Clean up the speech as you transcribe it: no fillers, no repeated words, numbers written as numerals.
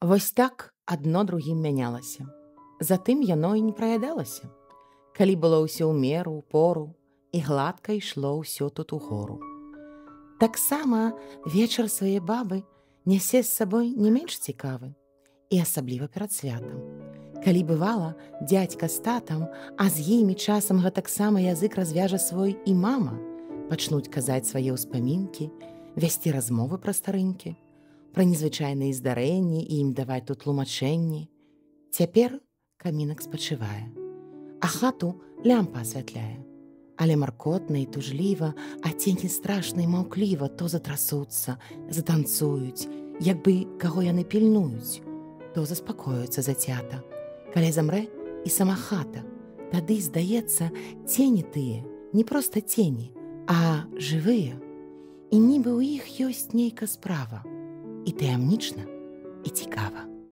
Вось так адно другім мянялася. Затым яно і не праядалася. Калі было ўсё ў меру, пору, і гладка ішло ўсё тут угору. Таксама вечар свае бабы нясе з сабой не менш цікавы, і асабліва перад святам. Калі бывала, дзядзька з татам, а з імі часам гэтаксама язык развяжа свой і мама, пачнуць казаць свае ўспамінкі, весці размовы пра старынкі, пра незвычайныя здарэнні і ім даваць тут тлумачэнні. Цяпер камінак спачывае, а хату лямпа асвятляе. Але маркотна і тужліва, а цені страшна і маўкліва то затрасуцца, затанцуюць, як бы каго яны пільнуюць, то заспакоюцца зацята. Калі замрэ і сама хата, тады, здаецца, цені тыя, не проста цені, а жывыя. І нібы ў іх ёсць нейка справа, і таямнічна, і цікава.